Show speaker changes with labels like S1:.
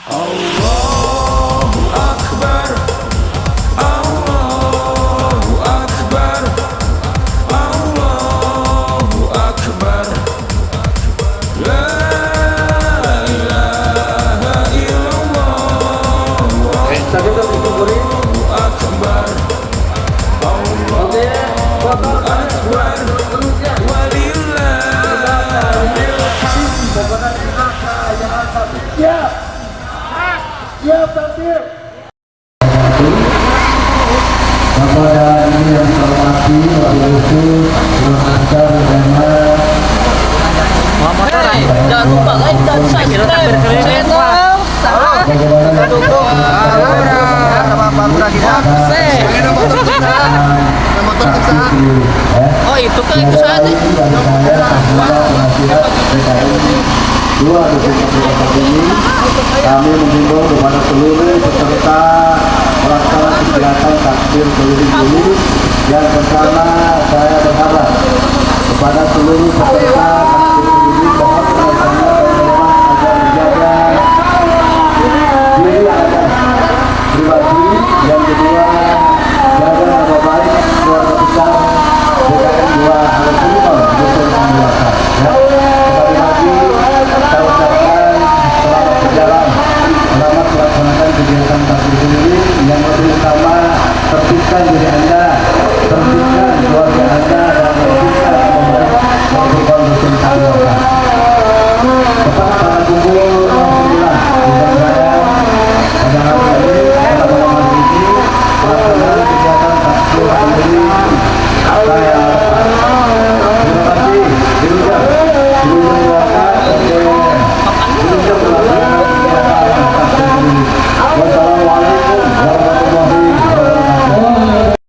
S1: Allahu Akbar, Allahu Akbar, Allahu Akbar. La ilaha illallah, Allahu Akbar, Allahu Akbar, walillahil
S2: Siap. Siap takbir.
S3: Bapak dan Ibu yang saya hormati, Wakil Khusus, Pengajar Dewan,
S4: Jangan lupa like dan subscribe channel Oh itu kan itu saja.
S3: Dua detik ini kami menghimbau kepada seluruh peserta pelaksanaan kegiatan takbir keliling ini yang pertama saya berharap kepada seluruh peserta takbir keliling mohon